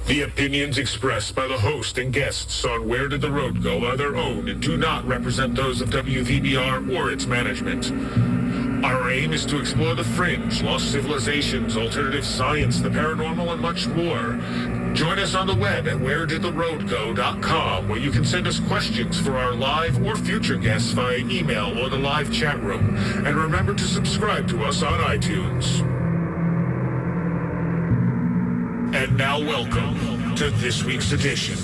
The opinions expressed by the host and guests on Where Did the Road Go are their own and do not represent those of WVBR or its management. Our aim is to explore the fringe, lost civilizations, alternative science, the paranormal, and much more. Join us on the web at wheredidtheroadgo.com, where you can send us questions for our live or future guests via email or the live chat room. And remember to subscribe to us on iTunes. And now welcome to this week's edition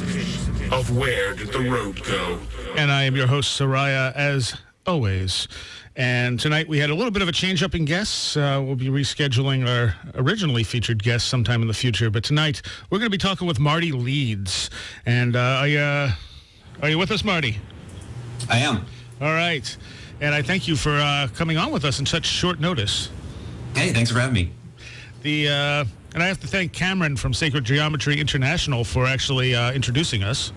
of Where Did the Road Go? And I am your host, Soraya, as always. And tonight we had a little bit of a change-up in guests. We'll be rescheduling our originally featured guest sometime in the future. But tonight we're going to be talking with Marty Leeds. And are you with us, Marty? I am. All right. And I thank you for coming on with us in such short notice. Hey, thanks for having me. And I have to thank Cameron from Sacred Geometry International for actually introducing us.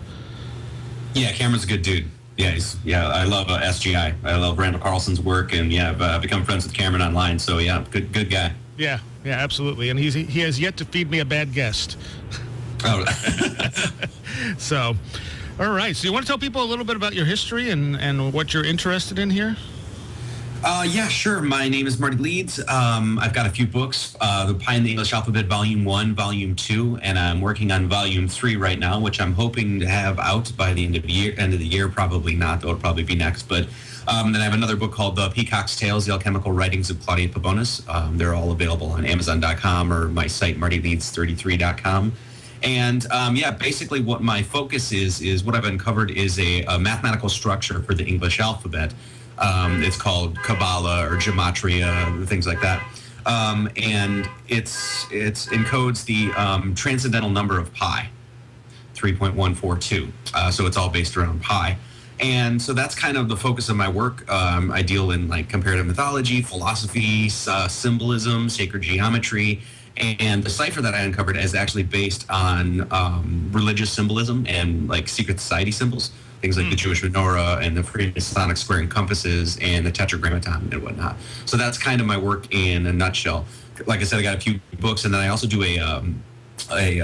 Yeah, Cameron's a good dude. Yeah, I love SGI. I love Randall Carlson's work, and I've become friends with Cameron online. So yeah, good guy. Yeah, absolutely. And he has yet to feed me a bad guest. Oh. So, all right. So you want to tell people a little bit about your history and what you're interested in here? Yeah, sure. My name is Marty Leeds. I've got a few books, The Pi in the English Alphabet, Volume 1, Volume 2, and I'm working on Volume 3 right now, which I'm hoping to have out by the end of the year. Probably not, though it'll probably be next. But then I have another book called The Peacock's Tales, The Alchemical Writings of Claudia and Pavonis. They're all available on Amazon.com or my site, martyleeds33.com. And basically what my focus is what I've uncovered is a mathematical structure for the English alphabet. It's called Kabbalah or Gematria, things like that. And it encodes the transcendental number of pi, 3.142. So it's all based around pi. And so that's kind of the focus of my work. I deal in like comparative mythology, philosophy, symbolism, sacred geometry. And the cipher that I uncovered is actually based on religious symbolism and like secret society symbols. Things like the Jewish menorah and the Freemasonic square and compasses and the Tetragrammaton and whatnot. So that's kind of my work in a nutshell. Like I said, I got a few books, and then I also do a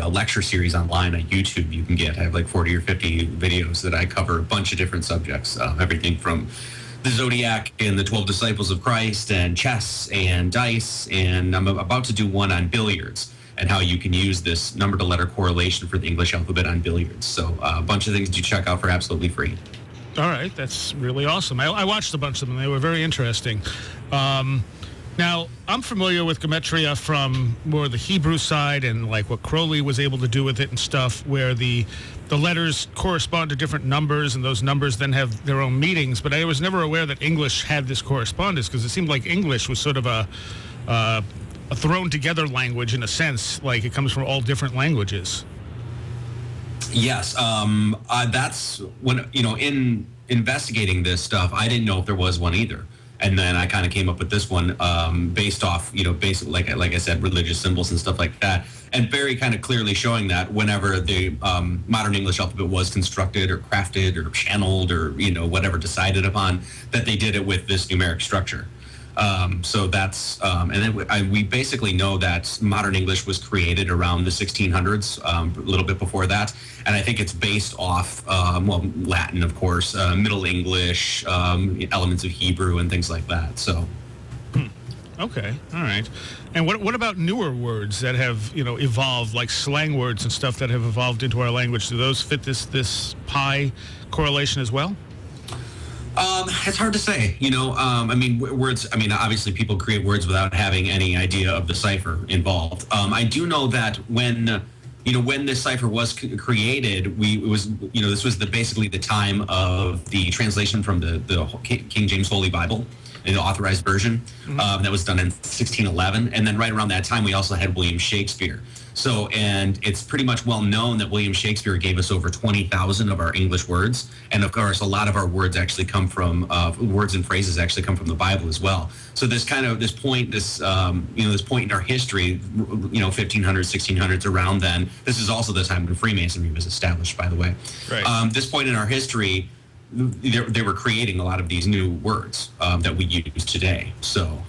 lecture series online on YouTube you can get. I have like 40 or 50 videos that I cover a bunch of different subjects, everything from the Zodiac and the 12 Disciples of Christ and chess and dice, and I'm about to do one on billiards and how you can use this number-to-letter correlation for the English alphabet on billiards. So a bunch of things to check out for absolutely free. All right, that's really awesome. I watched a bunch of them. They were very interesting. Now, I'm familiar with Gematria from more the Hebrew side and like what Crowley was able to do with it and stuff, where the letters correspond to different numbers and those numbers then have their own meanings. But I was never aware that English had this correspondence, because it seemed like English was sort of a thrown together language in a sense, like it comes from all different languages. Yes, that's when, in investigating this stuff, I didn't know if there was one either. And then I kind of came up with this one based off, basically, like I said, religious symbols and stuff like that, and very kind of clearly showing that whenever the modern English alphabet was constructed or crafted or channeled or, whatever decided upon, that they did it with this numeric structure. So that's, and then we basically know that modern English was created around the 1600s, a little bit before that. And I think it's based off, Latin, of course, Middle English, elements of Hebrew and things like that. So. Okay. All right. And what about newer words that have, evolved, like slang words and stuff that have evolved into our language? Do those fit this pi correlation as well? It's hard to say, words, obviously people create words without having any idea of the cipher involved. I do know that when this cipher was created, this was basically the time of the translation from the King James Holy Bible, the authorized version, that was done in 1611. And then right around that time, we also had William Shakespeare. So, and it's pretty much well known that William Shakespeare gave us over 20,000 of our English words. And of course, a lot of our words actually come from, words and phrases actually come from the Bible as well. So this point in our history, 1500s, 1600s, around then, this is also the time when Freemasonry was established, by the way. Right. This point in our history, they were creating a lot of these new words that we use today. So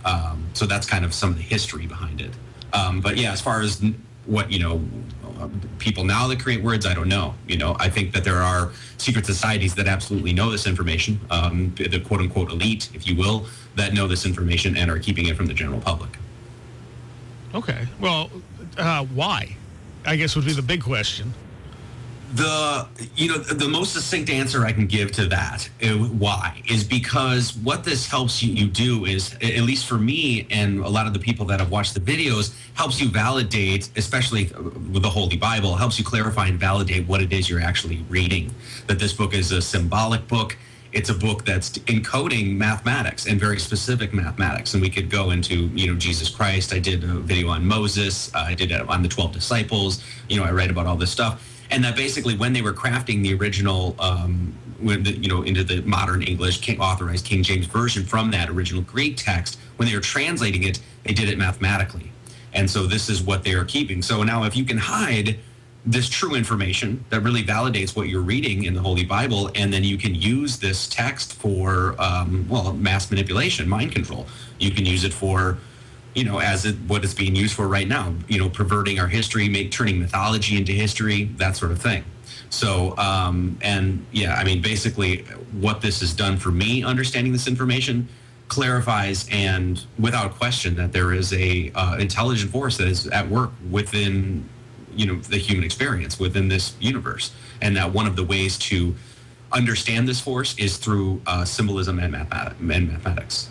that's kind of some of the history behind it. But yeah, as far as what people now that create words, I don't know. I think that there are secret societies that absolutely know this information, the quote unquote elite, if you will, that know this information and are keeping it from the general public. Okay. Well, why? I guess would be the big question. The most succinct answer I can give to that, why, is because what this helps you do is, at least for me and a lot of the people that have watched the videos, helps you validate, especially with the Holy Bible, helps you clarify and validate what it is you're actually reading. That this book is a symbolic book. It's a book that's encoding mathematics and very specific mathematics. And we could go into, Jesus Christ. I did a video on Moses. I did it on the 12 disciples. I write about all this stuff. And that basically when they were crafting the original, into the modern English authorized King James Version from that original Greek text, when they were translating it, they did it mathematically. And so this is what they are keeping. So now if you can hide this true information that really validates what you're reading in the Holy Bible, and then you can use this text for, mass manipulation, mind control. You can use it for, what it's being used for right now, perverting our history, turning mythology into history, that sort of thing. So, basically what this has done for me, understanding this information, clarifies and without question that there is a intelligent force that is at work within, the human experience, within this universe. And that one of the ways to understand this force is through symbolism and mathematics.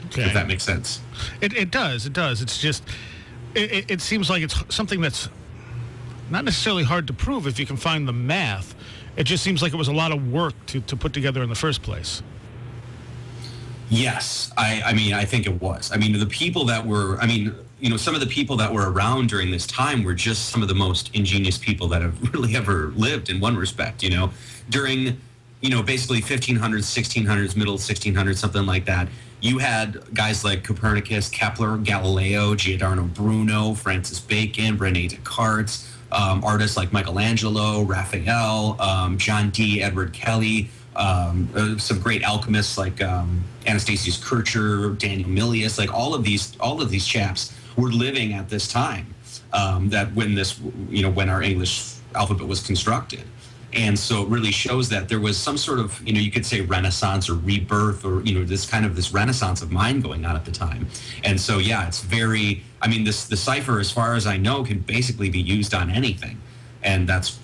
Okay. If that makes sense. It does. It's just, it seems like it's something that's not necessarily hard to prove if you can find the math. It just seems like it was a lot of work to put together in the first place. Yes. I think it was. The people that were, some of the people that were around during this time were just some of the most ingenious people that have really ever lived in one respect, during, basically 1500s, 1600s, middle 1600s, something like that. You had guys like Copernicus, Kepler, Galileo, Giordano Bruno, Francis Bacon, René Descartes, artists like Michelangelo, Raphael, John Dee, Edward Kelly, some great alchemists like Anastasius Kircher, Daniel Milius, like all of these chaps were living at this time that when our English alphabet was constructed. And so it really shows that there was some sort of, you could say renaissance or rebirth or, this renaissance of mind going on at the time. And so, yeah, it's very, the cipher, as far as I know, can basically be used on anything. And that's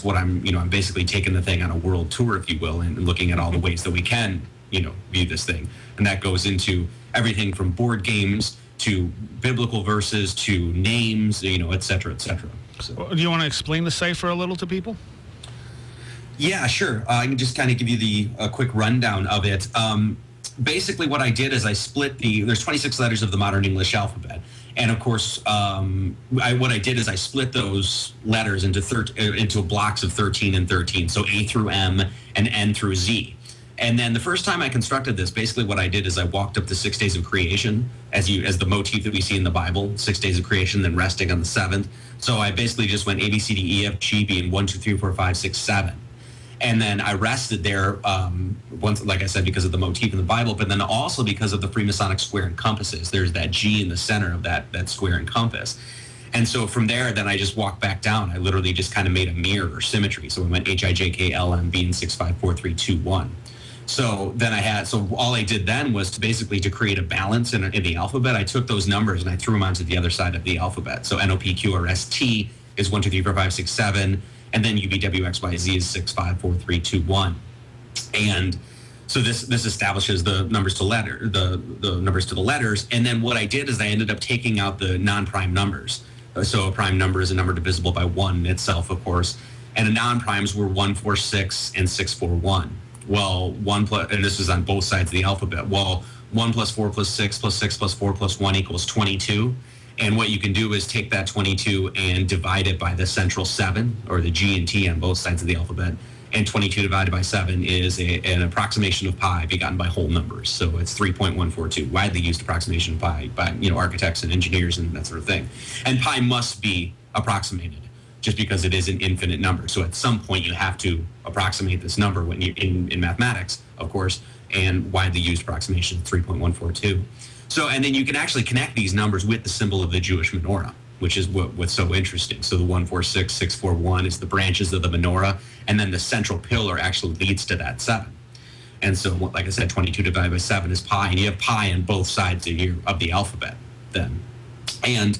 what I'm basically taking the thing on a world tour, if you will, and looking at all the ways that we can, view this thing. And that goes into everything from board games to biblical verses to names, et cetera, et cetera. So. Do you want to explain the cipher a little to people? Yeah, sure. I can just kind of give you a quick rundown of it. Basically, what I did is I split there's 26 letters of the modern English alphabet. And of course, what I did is I split those letters into blocks of 13 and 13. So A through M and N through Z. And then the first time I constructed this, basically what I did is I walked up the 6 days of creation as the motif that we see in the Bible, 6 days of creation, then resting on the seventh. So I basically just went A, B, C, D, E, F, G, being 1, 2, 3, 4, 5, 6, 7. And then I rested there, once, like I said, because of the motif in the Bible, but then also because of the Freemasonic square and compasses. There's that G in the center of that square and compass. And so from there, then I just walked back down. I literally just kind of made a mirror or symmetry. So we went H, I, J, K, L, M, B, and 6, 5, 4, 3, 2, 1. So then all I did then was to create a balance in the alphabet. I took those numbers and I threw them onto the other side of the alphabet. So N, O, P, Q, R, S, T is 1, 2, 3, 4, 5, 6, 7. And then UVWXYZ is 6, 5, 4, 3, 2, 1. And so this establishes the numbers to the numbers to the letters. And then what I did is I ended up taking out the non-prime numbers. So a prime number is a number divisible by 1 itself, of course. And the non-primes were 1, 4, 6, and 6, 4, 1. Well, and this was on both sides of the alphabet. Well, 1 plus 4 plus 6 plus 6 plus 4 plus 1 equals 22. And what you can do is take that 22 and divide it by the central 7, or the G and T on both sides of the alphabet. And 22 divided by 7 is an approximation of pi begotten by whole numbers. So it's 3.142, widely used approximation of pi by architects and engineers and that sort of thing. And pi must be approximated just because it is an infinite number. So at some point you have to approximate this number when you in mathematics, of course, and widely used approximation 3.142. So, and then you can actually connect these numbers with the symbol of the Jewish menorah, which is what's so interesting. So the 146, 641 is the branches of the menorah, and then the central pillar actually leads to that 7. And so, like I said, 22 divided by 7 is pi, and you have pi on both sides of the alphabet then. And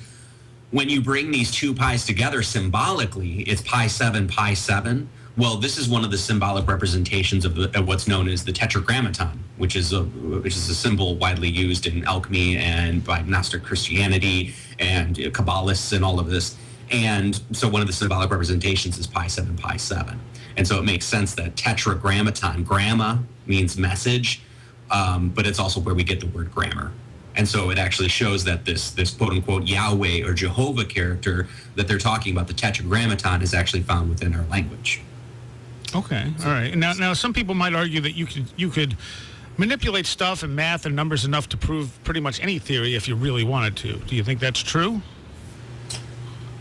when you bring these two pies together symbolically, it's pi 7, pi 7. Well, this is one of the symbolic representations of what's known as the Tetragrammaton, which is a symbol widely used in alchemy and by Gnostic Christianity and Kabbalists and all of this. And so one of the symbolic representations is pi 7, pi 7. And so it makes sense that Tetragrammaton, gramma means message, but it's also where we get the word grammar. And so it actually shows that this quote unquote Yahweh or Jehovah character that they're talking about, the Tetragrammaton, is actually found within our language. Okay, all right. Now some people might argue that you could manipulate stuff and math and numbers enough to prove pretty much any theory if you really wanted to. Do you think that's true?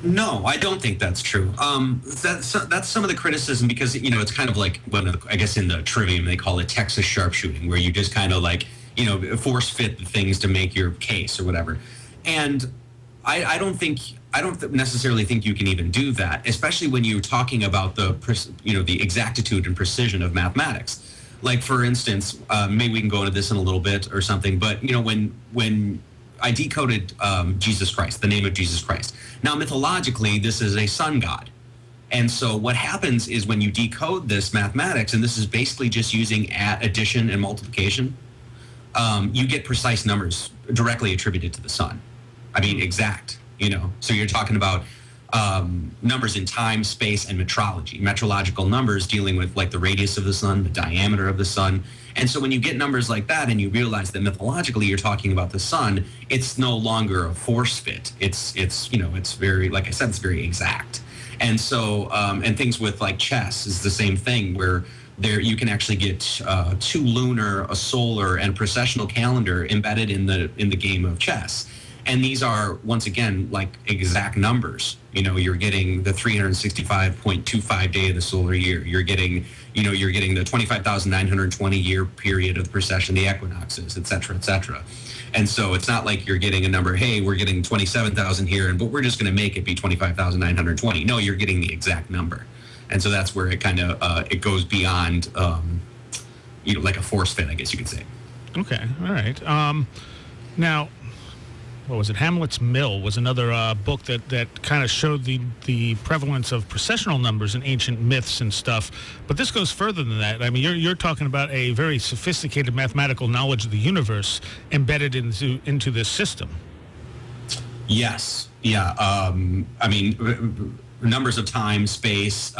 No, I don't think that's true. That's some of the criticism, because it's kind of like I guess in the trivium they call it Texas sharpshooting, where you just kind of like force fit the things to make your case or whatever. And I don't necessarily think you can even do that, especially when you're talking about the exactitude and precision of mathematics. Like, for instance, maybe we can go into this in a little bit or something, but when I decoded Jesus Christ, the name of Jesus Christ. Now, mythologically, this is a sun god. And so what happens is when you decode this mathematics, and this is basically just using addition and multiplication, you get precise numbers directly attributed to the sun. I mean, exact, So you're talking about numbers in time, space, and metrology. Metrological numbers dealing with like the radius of the sun, the diameter of the sun. And so when you get numbers like that and you realize that mythologically you're talking about the sun, it's no longer a force fit. It's very, like I said, it's very exact. And so, and things with like chess is the same thing, where there you can actually get 2 lunar, a solar, and processional calendar embedded in the game of chess. And these are, once again, like exact numbers. You're getting the 365.25 day of the solar year. You're getting the 25,920 year period of the precession, the equinoxes, et cetera, et cetera. And so it's not like you're getting a number, hey, we're getting 27,000 here, but we're just going to make it be 25,920. No, you're getting the exact number. And so that's where it kind of, it goes beyond, like a force fit, I guess you could say. Okay, all right. Now, what was it? Hamlet's Mill was another book that kind of showed the prevalence of processional numbers in ancient myths and stuff. But this goes further than that. I mean, you're talking about a very sophisticated mathematical knowledge of the universe embedded into this system. Yes. Yeah. I mean, numbers of time, space,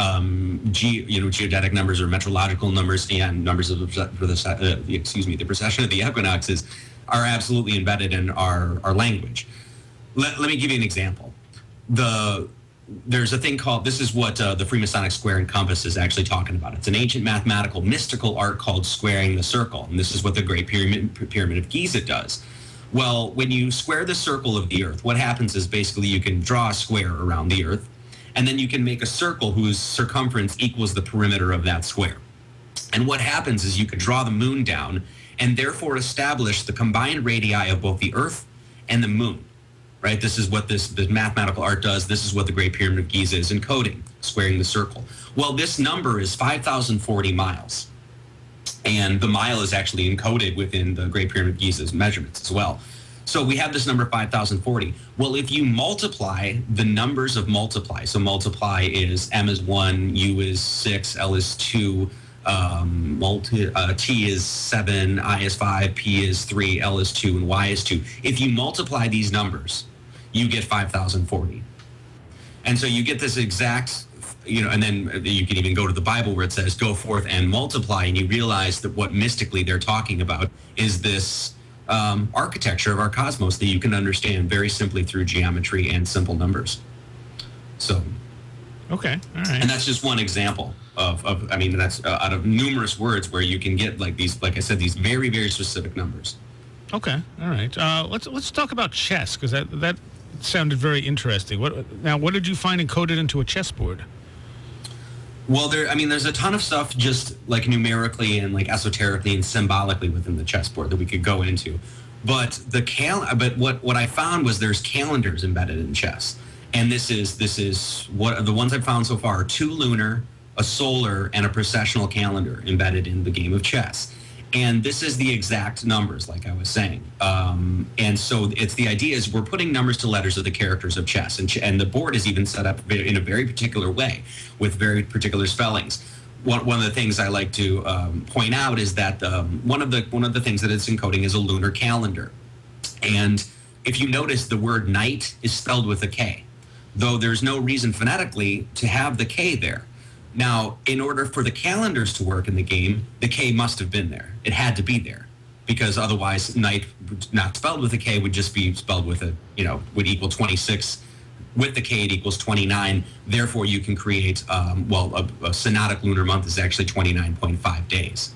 geodetic numbers or metrological numbers, and numbers of the precession of the equinoxes are absolutely embedded in our language. Let me give you an example. There's a thing called, this is what the Freemasonic square and compass is actually talking about. It's an ancient mathematical mystical art called squaring the circle, and this is what the Great Pyramid of Giza does. Well, when you square the circle of the Earth, what happens is basically you can draw a square around the Earth, and then you can make a circle whose circumference equals the perimeter of that square. And what happens is you could draw the moon down and therefore establish the combined radii of both the Earth and the moon, right? This is what this mathematical art does. This is what the Great Pyramid of Giza is encoding, squaring the circle. Well, this number is 5,040 miles. And the mile is actually encoded within the Great Pyramid of Giza's measurements as well. So we have this number 5,040. Well, if you multiply the numbers of multiply, so multiply is M is 1, U is 6, L is 2, T is 7, I is 5, P is 3, L is 2, and Y is 2. If you multiply these numbers, you get 5,040. And so you get this exact, and then you can even go to the Bible where it says, go forth and multiply, and you realize that what mystically they're talking about is this architecture of our cosmos that you can understand very simply through geometry and simple numbers. So, okay, all right. And that's just one example of I mean, that's out of numerous words where you can get like these, like I said, these very, very specific numbers. Okay, all right. Let's talk about chess, because that sounded very interesting. What did you find encoded into a chessboard? Well, there's a ton of stuff just like numerically and like esoterically and symbolically within the chessboard that we could go into. But what I found was there's calendars embedded in chess. And this is what the ones I've found so far are 2 lunar, a solar, and a processional calendar embedded in the game of chess. And this is the exact numbers, like I was saying. And so it's the idea is we're putting numbers to letters of the characters of chess, and the board is even set up in a very particular way with very particular spellings. One of the things I like to point out is that one of the things that it's encoding is a lunar calendar. And if you notice, the word night is spelled with a K, though there's no reason phonetically to have the K there. Now, in order for the calendars to work in the game, the K must have been there. It had to be there, because otherwise night, not spelled with a K, would just be spelled with would equal 26. With the K, it equals 29. Therefore, you can create, a synodic lunar month is actually 29.5 days.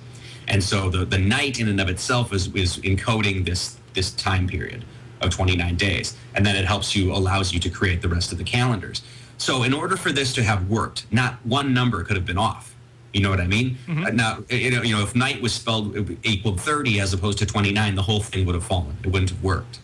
And so the night in and of itself is encoding this time period of 29 days. And then it allows you to create the rest of the calendars. So in order for this to have worked, not one number could have been off. You know what I mean? Mm-hmm. Now, if night was spelled equal 30 as opposed to 29, the whole thing would have fallen. It wouldn't have worked.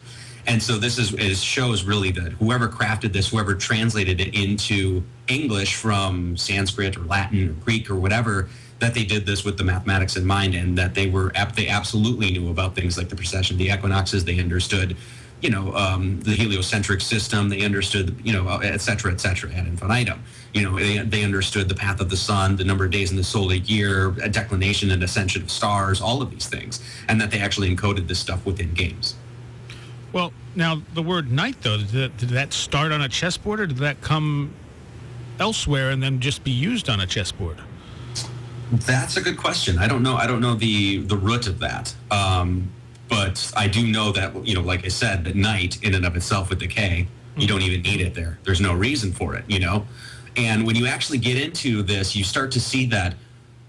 And so it shows really that whoever crafted this, whoever translated it into English from Sanskrit or Latin or Greek or whatever, that they did this with the mathematics in mind, and that they absolutely knew about things like the precession of the equinoxes. They understood the heliocentric system, they understood, et cetera, ad infinitum. They understood the path of the sun, the number of days in the solar year, a declination and ascension of stars, all of these things, and that they actually encoded this stuff within games. Well, now, the word night, though, did that start on a chessboard, or did that come elsewhere and then just be used on a chessboard? That's a good question. I don't know the root of that. But I do know that, like I said, that night in and of itself with the K, you don't even need it there. There's no reason for it, And when you actually get into this, you start to see that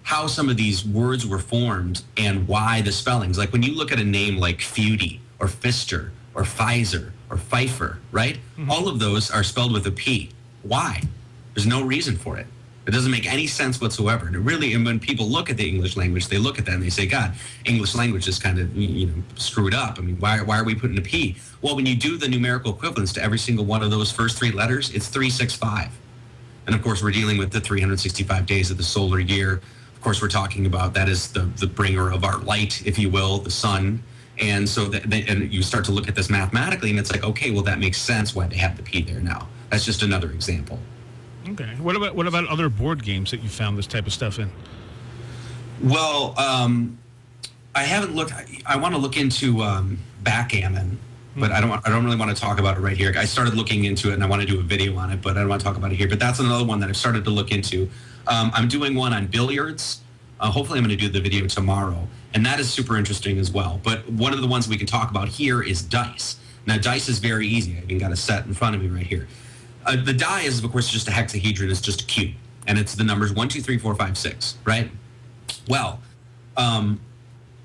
how some of these words were formed and why the spellings. Like when you look at a name like Feudy or Pfister or Pfizer or Pfeiffer, right? Mm-hmm. All of those are spelled with a P. Why? There's no reason for it. It doesn't make any sense whatsoever. And when people look at the English language, they look at that and they say, God, English language is kind of screwed up. I mean, why are we putting a P? Well, when you do the numerical equivalents to every single one of those first 3 letters, it's 365. And of course, we're dealing with the 365 days of the solar year. Of course, we're talking about that is the bringer of our light, if you will, the sun. And so and you start to look at this mathematically, and it's like, okay, well, that makes sense why they have the P there now. That's just another example. Okay. What about other board games that you found this type of stuff in? Well, I haven't looked. I want to look into backgammon, but I don't really want to talk about it right here. I started looking into it, and I want to do a video on it, but I don't want to talk about it here. But that's another one that I've started to look into. I'm doing one on billiards. Hopefully, I'm going to do the video tomorrow, and that is super interesting as well. But one of the ones we can talk about here is dice. Now, dice is very easy. I even got a set in front of me right here. The die is, of course, just a hexahedron. It's just a cube, and it's the numbers 1, 2, 3, 4, 5, 6, right? Well,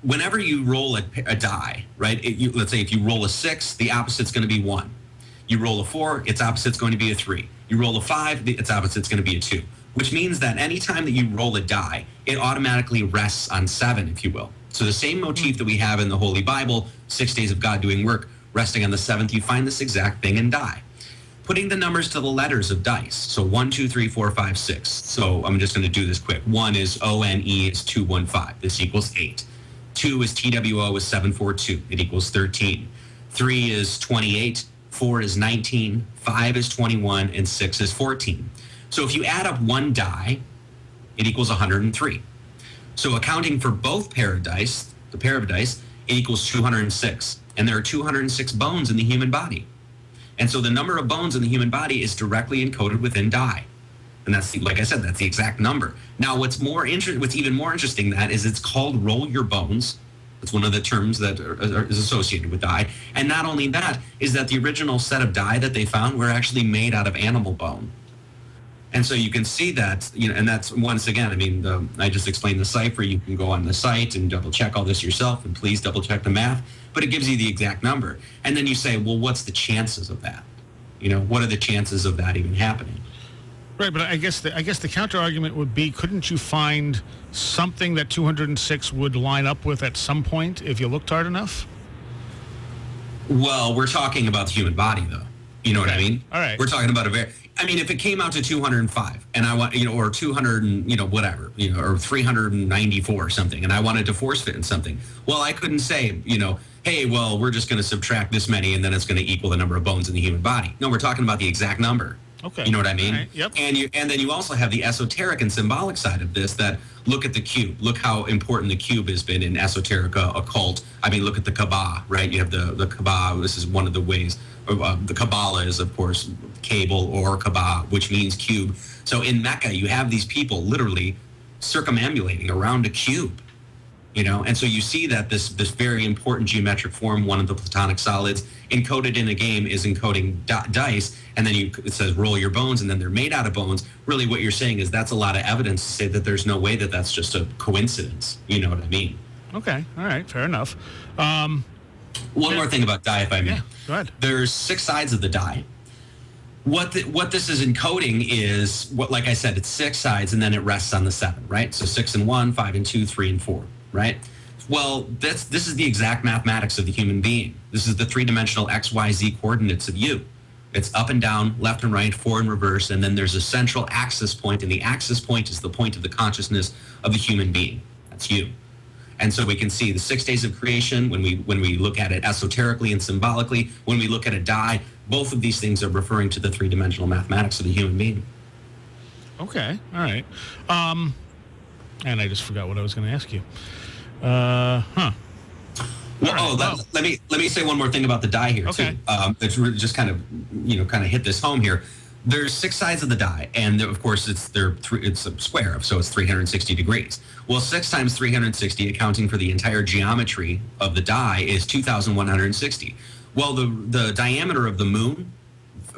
whenever you roll a die, right? Let's say if you roll a 6, the opposite's going to be 1. You roll a 4, its opposite's going to be a 3. You roll a 5, its opposite's going to be a 2, which means that any time that you roll a die, it automatically rests on 7, if you will. So the same motif that we have in the Holy Bible, 6 days of God doing work, resting on the 7th, you find this exact thing in die. Putting the numbers to the letters of dice. So 1, 2, 3, 4, 5, 6. So I'm just going to do this quick. 1 is ONE is 215. This equals 8. 2 is TWO is 742. It equals 13. 3 is 28. 4 is 19. 5 is 21. And 6 is 14. So if you add up one die, it equals 103. So accounting for both pair of dice, the pair of dice, it equals 206. And there are 206 bones in the human body. And so the number of bones in the human body is directly encoded within die. And that's, like I said, that's the exact number. Now, what's even more interesting that is it's called roll your bones. That's one of the terms that is associated with die. And not only that, is that the original set of die that they found were actually made out of animal bone. And so you can see that, and that's, once again, I mean, I just explained the cipher. You can go on the site and double check all this yourself, and please double check the math. But it gives you the exact number. And then you say, well, what's the chances of that? What are the chances of that even happening? Right, but I guess the counter argument would be, couldn't you find something that 206 would line up with at some point if you looked hard enough? Well, we're talking about the human body, though. You know what I mean? All right. We're talking about if it came out to 205 and I want, or 200 and, whatever, or 394 or something, and I wanted to force fit in something. Well, I couldn't say, hey, well, we're just going to subtract this many and then it's going to equal the number of bones in the human body. No, we're talking about the exact number. Okay. You know what I mean? Right. Yep. And then you also have the esoteric and symbolic side of this that look at the cube. Look how important the cube has been in esoteric occult. I mean, look at the Kabbalah, right? You have the Kabbalah. This is one of the ways. The Kabbalah is, of course, cable or Kabbalah, which means cube. So in Mecca, you have these people literally circumambulating around a cube. And so you see that this very important geometric form, one of the Platonic solids, encoded in a game is encoding dice, and then it says roll your bones, and then they're made out of bones. Really what you're saying is that's a lot of evidence to say that there's no way that that's just a coincidence. You know what I mean? Okay, all right, fair enough. One more thing about die, if I may. Yeah, go ahead. There's 6 sides of the die. What this is encoding is, like I said, it's 6 sides, and then it rests on the 7, right? So 6 and 1, 5 and 2, 3 and 4. Right? Well, this is the exact mathematics of the human being. This is the 3-dimensional X, Y, Z coordinates of you. It's up and down, left and right, forward and reverse, and then there's a central axis point, and the axis point is the point of the consciousness of the human being. That's you. And so we can see the 6 days of creation when we look at it esoterically and symbolically. When we look at a die, both of these things are referring to the 3-dimensional mathematics of the human being. Okay, all right. And I just forgot what I was going to ask you. Well, let me say one more thing about the die here too. It's really just kind of hit this home here. There's 6 sides of the die, and of course it's a square, so it's 360 degrees. Well, 6 times 360, accounting for the entire geometry of the die, is 2,160. Well, the diameter of the moon,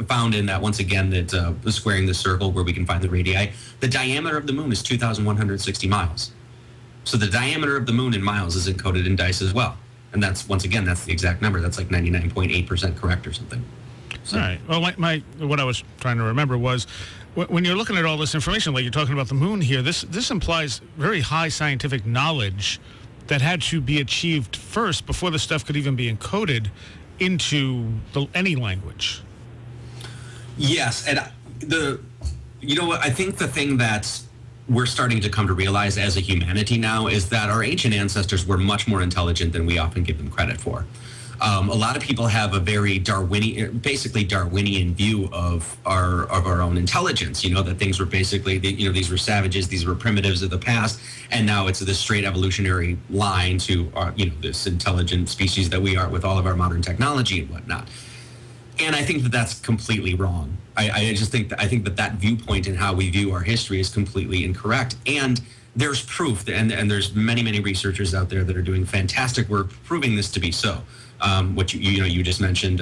found in that, once again, that squaring the circle where we can find the radii, the diameter of the moon is 2,160 miles. So the diameter of the moon in miles is encoded in dice as well. And that's, once again, that's the exact number. That's like 99.8% correct or something. So. All right. Well, what I was trying to remember was when you're looking at all this information, like you're talking about the moon here, this implies very high scientific knowledge that had to be achieved first before the stuff could even be encoded into any language. Yes. And I think the thing that we're starting to come to realize as a humanity now is that our ancient ancestors were much more intelligent than we often give them credit for. A lot of people have a very Darwinian view of our own intelligence. That things were basically, these were savages, these were primitives of the past, and now it's this straight evolutionary line to this intelligent species that we are with all of our modern technology and whatnot. And I think that that's completely wrong. I think that viewpoint in how we view our history is completely incorrect. And there's proof, and there's many, many researchers out there that are doing fantastic work proving this to be so. What you just mentioned.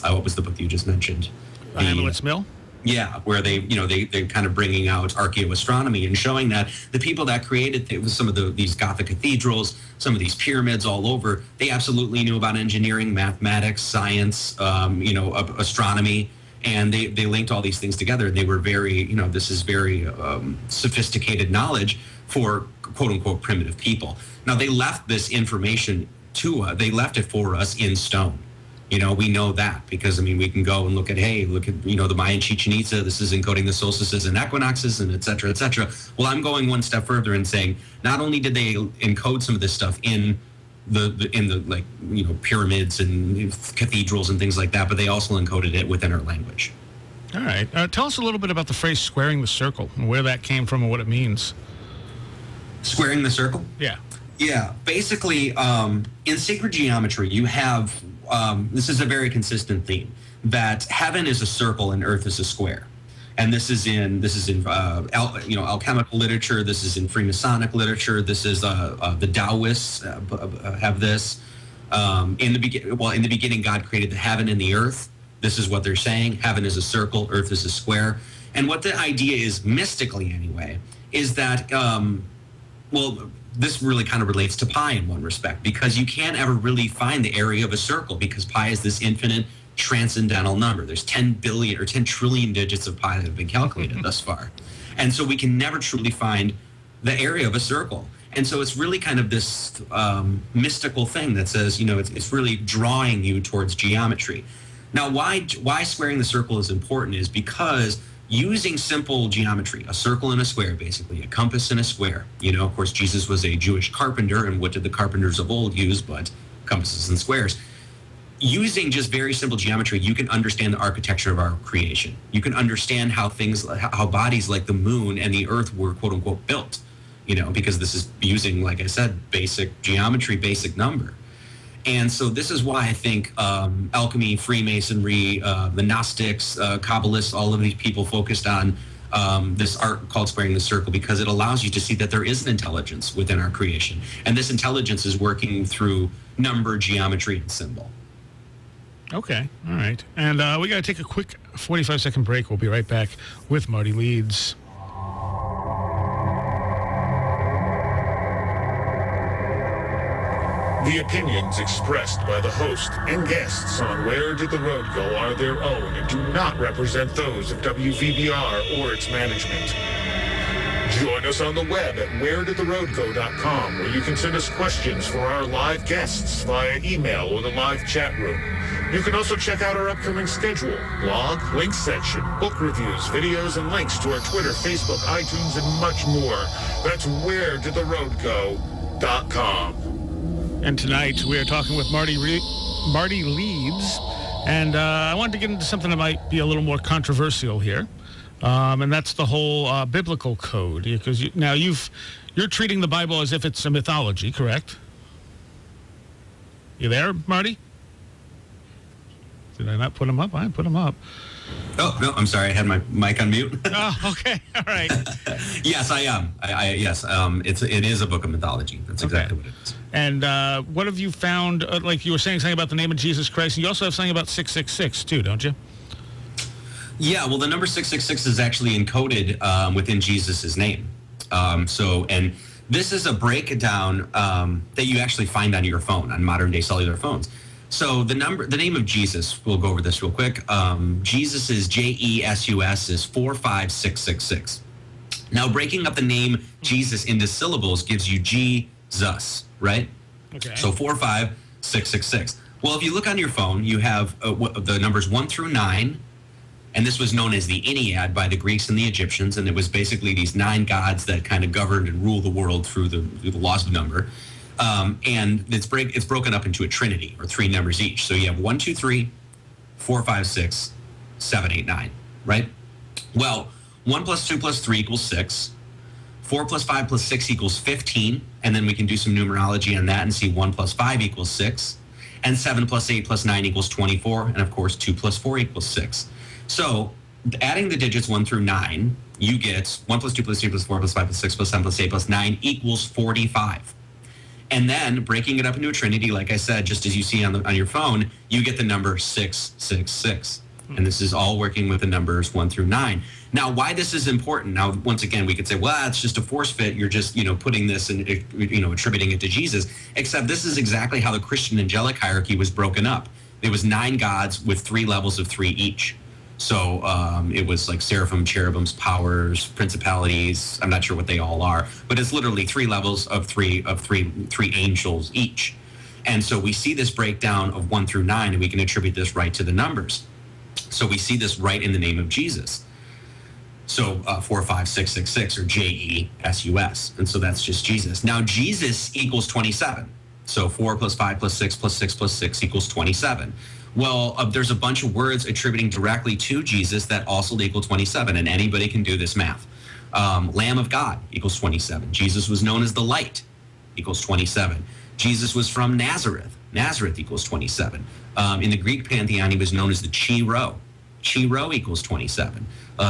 What was the book you just mentioned? Hamlet's Mill. Yeah, where they're kind of bringing out archaeoastronomy and showing that the people that created some of these Gothic cathedrals, some of these pyramids all over, they absolutely knew about engineering, mathematics, science, astronomy, and they linked all these things together. They were very, this is very sophisticated knowledge for quote unquote primitive people. Now they left this information they left it for us in stone. We know that because, we can go and look at the Mayan Chichen Itza. This is encoding the solstices and equinoxes and et cetera, et cetera. Well, I'm going one step further and saying, not only did they encode some of this stuff in the pyramids and cathedrals and things like that, but they also encoded it within our language. All right. Tell us a little bit about the phrase squaring the circle and where that came from and what it means. Squaring the circle? Yeah. Yeah, basically, in sacred geometry, you have this is a very consistent theme that heaven is a circle and earth is a square, and this is in alchemical literature. This is in Freemasonic literature. This is the Taoists have this. In the beginning, God created the heaven and the earth. This is what they're saying. Heaven is a circle, earth is a square, and what the idea is, mystically anyway, is that this really kind of relates to pi in one respect, because you can't ever really find the area of a circle because pi is this infinite transcendental number. There's 10 billion or 10 trillion digits of pi that have been calculated thus far. And so we can never truly find the area of a circle. And so it's really kind of this mystical thing that says, it's really drawing you towards geometry. Now, why squaring the circle is important is because using simple geometry, a circle and a square, basically, a compass and a square. Of course, Jesus was a Jewish carpenter, and what did the carpenters of old use but compasses and squares? Using just very simple geometry, you can understand the architecture of our creation. You can understand how bodies like the moon and the earth were, quote unquote, built, because this is using, like I said, basic geometry, basic number. And so this is why I think alchemy, Freemasonry, the Gnostics, Kabbalists, all of these people focused on this art called squaring the circle, because it allows you to see that there is an intelligence within our creation. And this intelligence is working through number, geometry, and symbol. Okay, all right. And we got to take a quick 45-second break. We'll be right back with Marty Leeds. The opinions expressed by the host and guests on Where Did the Road Go are their own and do not represent those of WVBR or its management. Join us on the web at wheredidtheroadgo.com, where you can send us questions for our live guests via email or the live chat room. You can also check out our upcoming schedule, blog, links section, book reviews, videos, and links to our Twitter, Facebook, iTunes, and much more. That's wheredidtheroadgo.com. And tonight we are talking with Marty Leeds, and I wanted to get into something that might be a little more controversial here, and that's the whole biblical code. Because you're treating the Bible as if it's a mythology, correct? You there, Marty? Did I not put him up? I put him up. Oh, no, I'm sorry. I had my mic on mute. Oh, okay. All right. Yes, I am. Yes, it is a book of mythology. That's exactly what it is. And what have you found? Like you were saying something about the name of Jesus Christ. And you also have something about 666 too, don't you? Yeah, well, the number 666 is actually encoded within Jesus' name. And this is a breakdown that you actually find on your phone, on modern day cellular phones. So the name of Jesus, we'll go over this real quick. Jesus is JESUS is 45666. Now, breaking up the name Jesus into syllables gives you Jesus, right? Okay. So 45666. Well, if you look on your phone, you have the numbers 1 through 9, and this was known as the Ennead by the Greeks and the Egyptians, and it was basically these 9 gods that kind of governed and ruled the world through the laws of number. And it's broken up into a trinity, or 3 numbers each. So you have 1, 2, 3, 4, 5, 6, 7, 8, 9, right? Well, 1 plus 2 plus 3 equals 6. 4 plus 5 plus 6 equals 15. And then we can do some numerology on that and see 1 plus 5 equals 6. And 7 plus 8 plus 9 equals 24. And of course, 2 plus 4 equals 6. So adding the digits 1 through 9, you get 1 plus 2 plus 3 plus 4 plus 5 plus 6 plus 7 plus 8 plus 9 equals 45. And then breaking it up into a trinity, like I said, just as you see on your phone, you get the number 666. And this is all working with the numbers 1 through 9. Now, why this is important? Now, once again, we could say, well, it's just a force fit. You're just, putting this and, attributing it to Jesus. Except this is exactly how the Christian angelic hierarchy was broken up. There was 9 gods with 3 levels of 3 each. So it was like seraphim, cherubims, powers, principalities. I'm not sure what they all are, but it's literally 3 levels of three angels each. And so we see this breakdown of 1 through 9, and we can attribute this right to the numbers. So we see this right in the name of Jesus. So 45666 or JESUS. And so that's just Jesus. Now Jesus equals 27. So 4 plus 5 plus 6 plus 6 plus 6 equals 27. Well, there's a bunch of words attributing directly to Jesus that also equal 27, and anybody can do this math. Lamb of God equals 27. Jesus was known as the light equals 27. Jesus was from Nazareth. Nazareth equals 27. In the Greek pantheon, he was known as the Chi-Rho. Chi-Rho equals 27.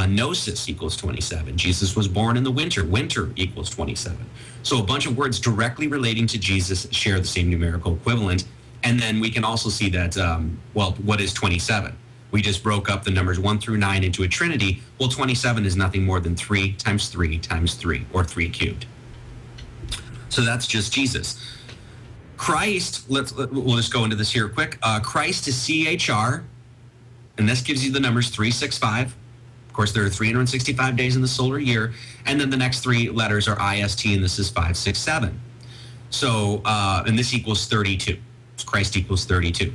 Gnosis equals 27. Jesus was born in the winter. Winter equals 27. So a bunch of words directly relating to Jesus share the same numerical equivalent. And then we can also see that, what is 27? We just broke up the numbers 1 through 9 into a trinity. Well, 27 is nothing more than 3 times 3 times 3, or 3 cubed. So that's just Jesus. Christ, we'll just go into this here quick. Christ is CHR, and this gives you the numbers 365. Of course, there are 365 days in the solar year, and then the next 3 letters are IST, and this is 567. So, and this equals 32. Christ equals 32.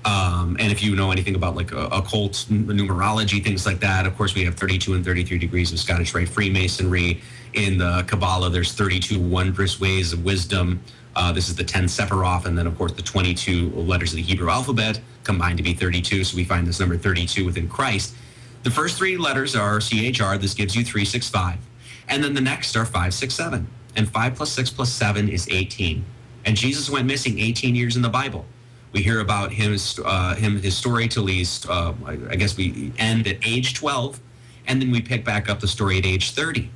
And if you know anything about like occult numerology, things like that, of course, we have 32 and 33 degrees of Scottish Rite Freemasonry. In the Kabbalah, there's 32 wondrous ways of wisdom. This is the 10 Sephiroth, and then, of course, the 22 letters of the Hebrew alphabet combined to be 32. So we find this number 32 within Christ. The first three letters are CHR. This gives you 365. And then the next are 567. And 5 plus 6 plus 7 is 18. And Jesus went missing 18 years in the Bible. We hear about his story till he's, I guess we end at age 12, and then we pick back up the story at age 30.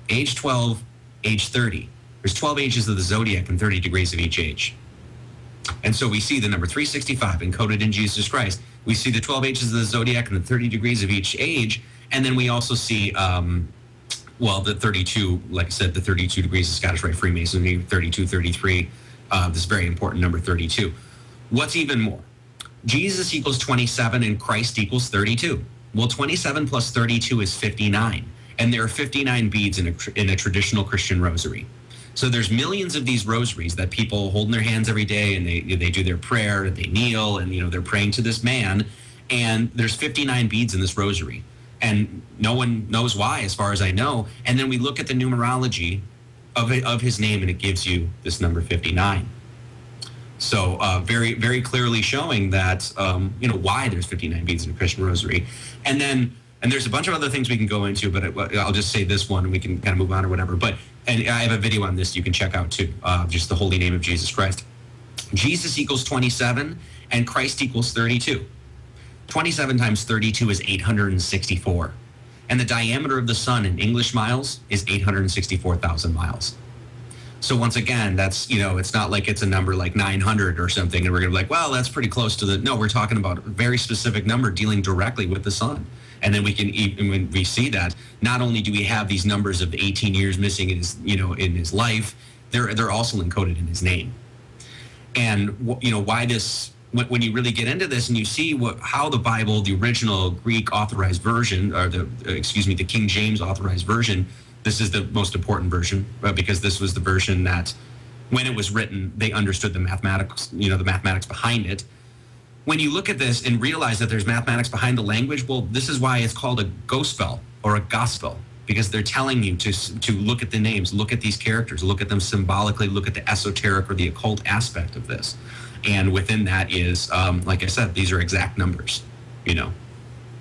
Age 12, age 30. There's 12 ages of the zodiac and 30 degrees of each age. And so we see the number 365 encoded in Jesus Christ. We see the 12 ages of the zodiac and the 30 degrees of each age. And then we also see, the 32, like I said, the 32 degrees of Scottish Rite Freemasonry, 32, 33, this very important number 32. What's even more? Jesus equals 27 and Christ equals 32. Well, 27 plus 32 is 59. And there are 59 beads in a traditional Christian rosary. So there's millions of these rosaries that people hold in their hands every day, and they do their prayer, and they kneel, and they're praying to this man. And there's 59 beads in this rosary. And no one knows why, as far as I know. And then we look at the numerology of his name, and it gives you this number 59. So very, very clearly showing that, why there's 59 beads in a Christian rosary. And there's a bunch of other things we can go into, but I'll just say this one, and we can kind of move on or whatever. And I have a video on this you can check out too, just the holy name of Jesus Christ. Jesus equals 27, and Christ equals 32. 27 times 32 is 864. And the diameter of the sun in English miles is 864,000 miles. So once again, that's, it's not like it's a number like 900 or something, and we're going to be like, well, that's pretty close to no, we're talking about a very specific number dealing directly with the sun. And then when we see that, not only do we have these numbers of the 18 years missing in his life, they're also encoded in his name. And, why this, when you really get into this and you see how the Bible, the original Greek authorized version, or the King James authorized version, this is the most important version, because this was the version that, when it was written, they understood the mathematics, the mathematics behind it. When you look at this and realize that there's mathematics behind the language, well, this is why it's called a gospel or a gospel, because they're telling you to look at the names, look at these characters, look at them symbolically, look at the esoteric or the occult aspect of this. And within that is, like I said, these are exact numbers,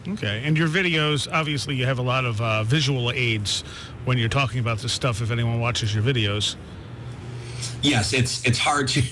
Okay, and your videos, obviously you have a lot of visual aids when you're talking about this stuff, if anyone watches your videos. Yes, it's hard to,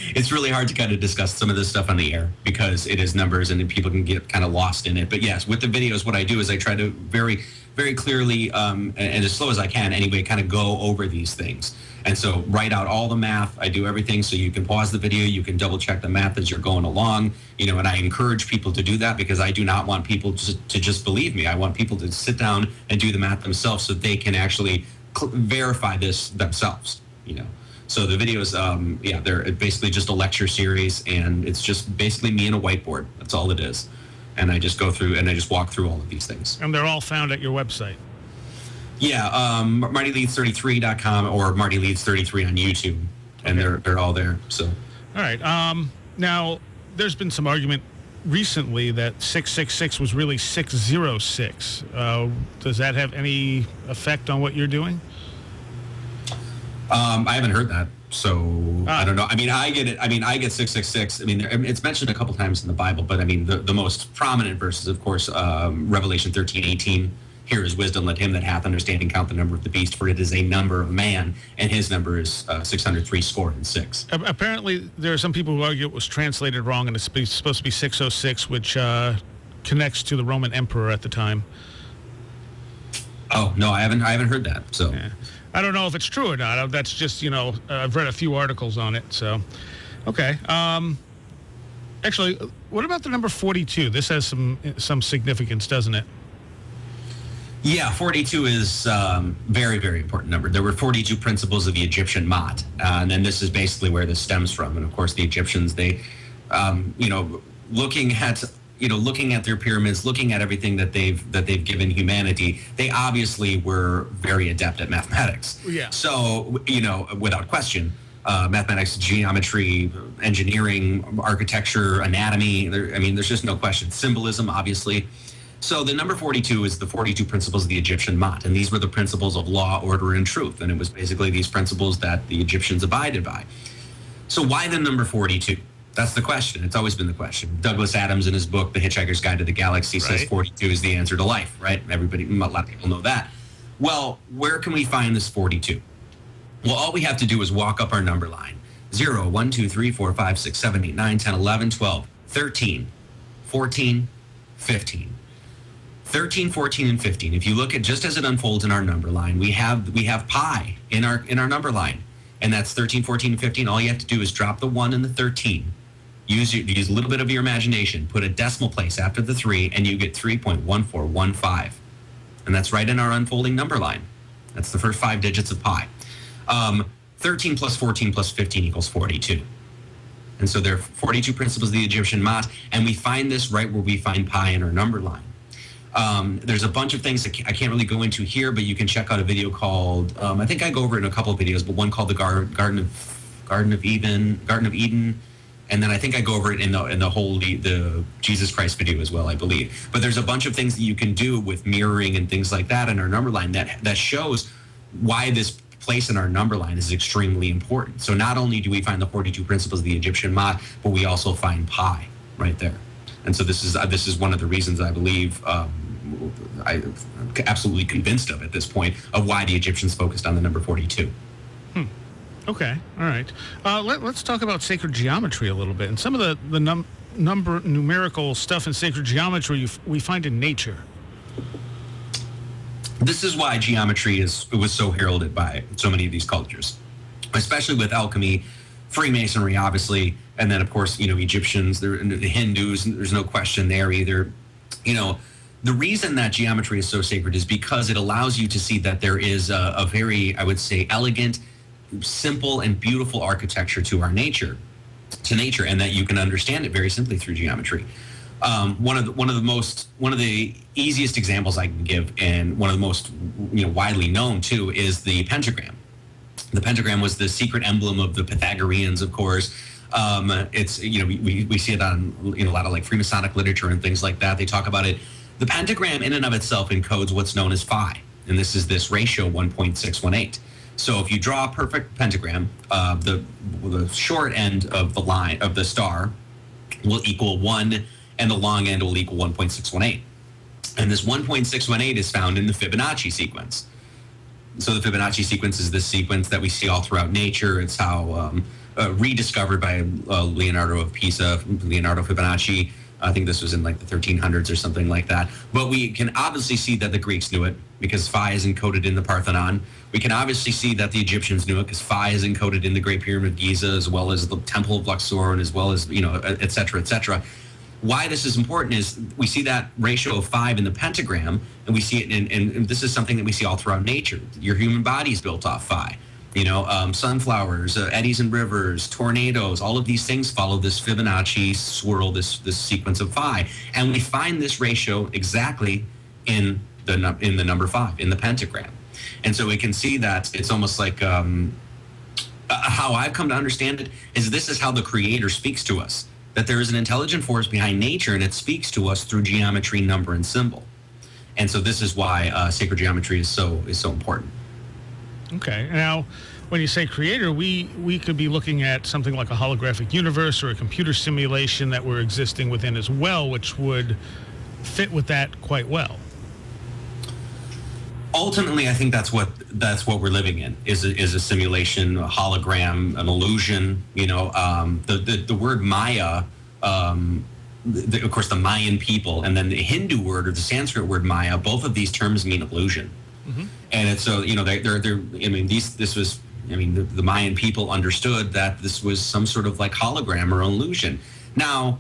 it's really hard to kind of discuss some of this stuff on the air because it is numbers and people can get kind of lost in it. But yes, with the videos, what I do is I try to very, very clearly, and as slow as I can anyway, kind of go over these things. And so write out all the math. I do everything so you can pause the video, you can double check the math as you're going along, and I encourage people to do that because I do not want people to just believe me. I want people to sit down and do the math themselves so they can actually verify this themselves, So the videos, they're basically just a lecture series, and it's just basically me and a whiteboard. That's all it is. And I just go through and I just walk through all of these things. And they're all found at your website. Yeah, MartyLeeds33.com or Marty Leeds 33 on YouTube, and they're all there. So, all right. Now there's been some argument recently that 666 was really 606. Does that have any effect on what you're doing? I haven't heard that, so I don't know. I mean, I get it. I mean, I get 666. I mean, it's mentioned a couple times in the Bible, but I mean, the most prominent verses, of course, Revelation 13:18. Here is wisdom, let him that hath understanding count the number of the beast, for it is a number of man, and his number is 603 score and 6. Apparently, there are some people who argue it was translated wrong, and it's supposed to be 606, which connects to the Roman emperor at the time. Oh no, I haven't heard that. So yeah. I don't know if it's true or not. That's just I've read a few articles on it. So okay. Actually, what about the number 42? This has some significance, doesn't it? Yeah, 42 is very, very important number. There were 42 principles of the Egyptian Mot, and then this is basically where this stems from. And of course, the Egyptians, they, looking at their pyramids, looking at everything that they've given humanity, they obviously were very adept at mathematics. Yeah. So without question. mathematics, geometry, engineering, architecture, anatomy. There's just no question. Symbolism, obviously. So the number 42 is the 42 principles of the Egyptian Mot, and these were the principles of law, order, and truth. And it was basically these principles that the Egyptians abided by. So why the number 42? That's the question. It's always been the question. Douglas Adams, in his book, The Hitchhiker's Guide to the Galaxy, says 42 is the answer to life, right? A lot of people know that. Well, where can we find this 42? Well, all we have to do is walk up our number line. 0, 1, 2, 3, 4, 5, 6, 7, 8, 9, 10, 11, 12, 13, 14, 15. 13, 14, and 15. If you look at just as it unfolds in our number line, we have pi in our number line, and that's 13, 14, and 15. All you have to do is drop the 1 and the 13. Use a little bit of your imagination. Put a decimal place after the 3, and you get 3.1415. And that's right in our unfolding number line. That's the first 5 digits of pi. 13 plus 14 plus 15 equals 42. And so there are 42 principles of the Egyptian Mot, and we find this right where we find pi in our number line. There's a bunch of things that I can't really go into here, but you can check out a video called, I think I go over it in a couple of videos, but one called the Garden of Eden, and then I think I go over it in the Jesus Christ video as well, I believe. But there's a bunch of things that you can do with mirroring and things like that in our number line that shows why this place in our number line is extremely important. So not only do we find the 42 principles of the Egyptian Mot, but we also find pi right there. And so this is one of the reasons I believe, I'm absolutely convinced of at this point, of why the Egyptians focused on the number 42. Okay, all right. Let's talk about sacred geometry a little bit. And some of the numerical stuff in sacred geometry we find in nature. This is why geometry was so heralded by so many of these cultures, especially with alchemy, Freemasonry, obviously, and then, of course, Egyptians, the Hindus, there's no question there either. The reason that geometry is so sacred is because it allows you to see that there is a very, I would say, elegant, simple, and beautiful architecture to nature, and that you can understand it very simply through geometry. One of the easiest examples I can give, and one of the most widely known too, is the pentagram. The pentagram was the secret emblem of the Pythagoreans, of course. It's we see it on a lot of like Freemasonic literature and things like that. They talk about it. The pentagram in and of itself encodes what's known as phi, and this is this ratio 1.618. So if you draw a perfect pentagram, the short end of the line of the star will equal 1, and the long end will equal 1.618. And this 1.618 is found in the Fibonacci sequence. So the Fibonacci sequence is this sequence that we see all throughout nature. It's how rediscovered by Leonardo of Pisa, Leonardo Fibonacci. I think this was in like the 1300s or something like that. But we can obviously see that the Greeks knew it because phi is encoded in the Parthenon. We can obviously see that the Egyptians knew it because phi is encoded in the Great Pyramid of Giza, as well as the Temple of Luxor, and as well as, et cetera, et cetera. Why this is important is we see that ratio of 5 in the pentagram, and we see it and this is something that we see all throughout nature. Your human body is built off phi. Sunflowers, eddies and rivers, tornadoes, all of these things follow this Fibonacci swirl, this sequence of phi. And we find this ratio exactly in the number 5, in the pentagram. And so we can see that it's almost like how I've come to understand it is this is how the Creator speaks to us, that there is an intelligent force behind nature, and it speaks to us through geometry, number, and symbol. And so this is why sacred geometry is so important. Okay. Now, when you say creator, we could be looking at something like a holographic universe or a computer simulation that we're existing within as well, which would fit with that quite well. Ultimately, I think that's what we're living in is a simulation, a hologram, an illusion. The word Maya, of course, the Mayan people, and then the Hindu word or the Sanskrit word Maya. Both of these terms mean illusion. Mm-hmm. And it's so the Mayan people understood that this was some sort of like hologram or illusion. Now,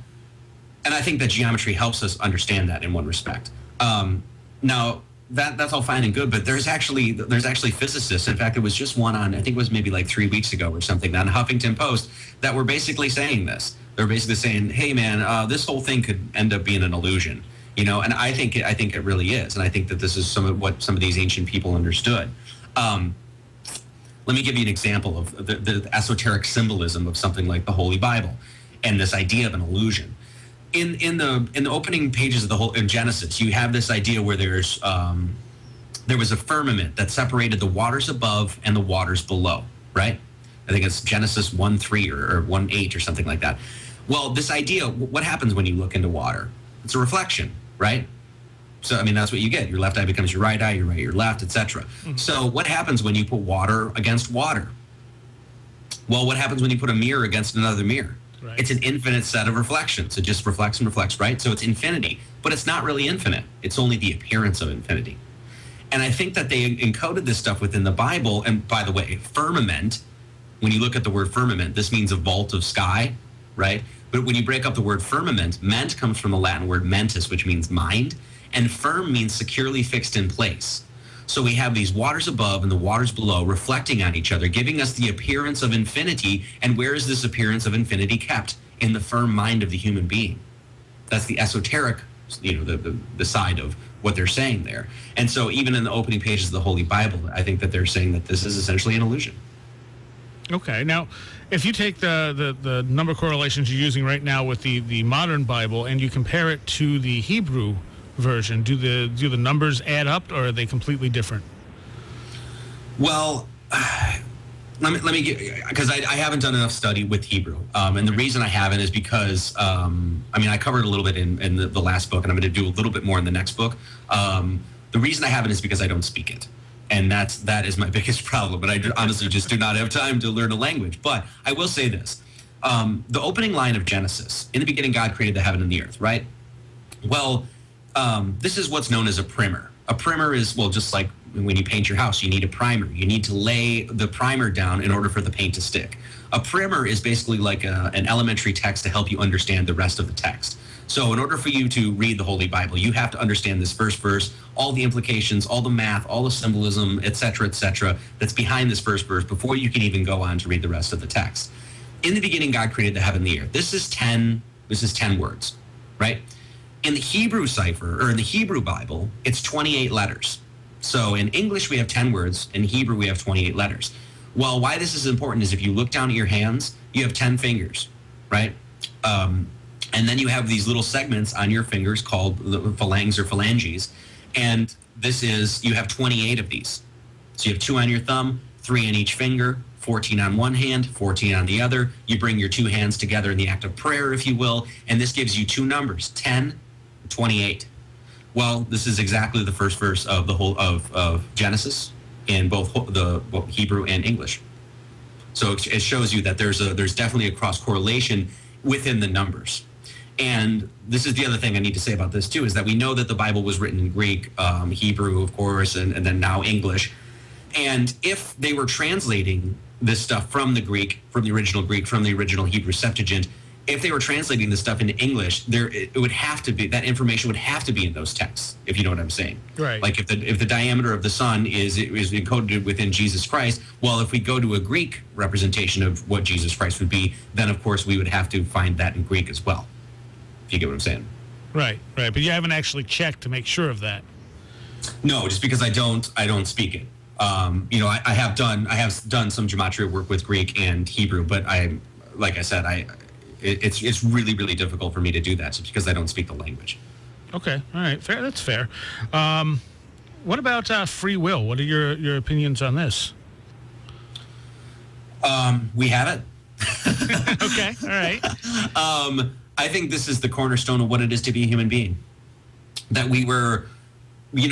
and I think that geometry helps us understand that in one respect. Now that's all fine and good, but there's actually physicists. In fact, it was just one on, I think it was maybe like 3 weeks ago or something, on Huffington Post, that were basically saying this. They're basically saying, hey man, this whole thing could end up being an illusion. And I think it really is, and I think that this is what some of these ancient people understood. Let let me give you an example of the esoteric symbolism of something like the Holy Bible and this idea of an illusion. In the opening pages of the whole in Genesis, you have this idea where there was a firmament that separated the waters above and the waters below, right? I think it's Genesis 1:3 or 1:8 or something like that. Well, this idea, what happens when you look into water? It's a reflection, right? So, I mean, that's what you get. Your left eye becomes your right eye, your right, your left, etc. Mm-hmm. So what happens when you put water against water? Well, what happens when you put a mirror against another mirror? Right. It's an infinite set of reflections. It just reflects and reflects, right? So it's infinity, but it's not really infinite. It's only the appearance of infinity. And I think that they encoded this stuff within the Bible. And by the way, firmament, when you look at the word firmament, this means a vault of sky, right? But when you break up the word firmament, ment comes from the Latin word mentis, which means mind. And firm means securely fixed in place. So we have these waters above and the waters below reflecting on each other, giving us the appearance of infinity. And where is this appearance of infinity kept? In the firm mind of the human being. That's the esoteric, the side of what they're saying there. And so even in the opening pages of the Holy Bible, I think that they're saying that this is essentially an illusion. Okay. Now, if you take the number correlations you're using right now with the modern Bible and you compare it to the Hebrew version, do the numbers add up, or are they completely different? Well, let me get, because I haven't done enough study with Hebrew, and the reason I haven't is because I covered a little bit in the last book, and I'm going to do a little bit more in the next book. The reason I haven't is because I don't speak it, and that is my biggest problem. And I honestly just do not have time to learn a language. But I will say this: the opening line of Genesis, in the beginning, God created the heaven and the earth, right? Well, this is what's known as a primer. A primer is, well, just like when you paint your house, you need a primer. You need to lay the primer down in order for the paint to stick. A primer is basically like an elementary text to help you understand the rest of the text. So in order for you to read the Holy Bible, you have to understand this first verse, all the implications, all the math, all the symbolism, et cetera, that's behind this first verse before you can even go on to read the rest of the text. In the beginning, God created the heaven and the earth. This is 10 words, right? In the Hebrew cipher, or in the Hebrew Bible, it's 28 letters. So in English, we have 10 words. In Hebrew, we have 28 letters. Well, why this is important is if you look down at your hands, you have 10 fingers, right? And then you have these little segments on your fingers called the phalanges or phalanges. And you have 28 of these. So you have 2 on your thumb, 3 on each finger, 14 on one hand, 14 on the other. You bring your 2 hands together in the act of prayer, if you will, and this gives you 2 numbers, 10, 28. Well, this is exactly the first verse of the whole of Genesis in both the Hebrew and English. So it shows you that there's definitely a cross correlation within the numbers. And this is the other thing I need to say about this too, is that we know that the Bible was written in Greek, Hebrew, of course, and then now English. And if they were translating this stuff from the Greek, from the original Greek, from the original Hebrew Septuagint, if they were translating this stuff into English, it would have to be, that information would have to be in those texts, if you know what I'm saying. Right. Like if the diameter of the sun is encoded within Jesus Christ, well, if we go to a Greek representation of what Jesus Christ would be, then of course we would have to find that in Greek as well. If you get what I'm saying. Right. But you haven't actually checked to make sure of that. No, just because I don't speak it. I have done some gematria work with Greek and Hebrew, but like I said, it's really, really difficult for me to do that just because I don't speak the language. Okay. All right. Fair. That's fair. What about free will? What are your opinions on this? We have it. Okay. All right. I think this is the cornerstone of what it is to be a human being. That we were, how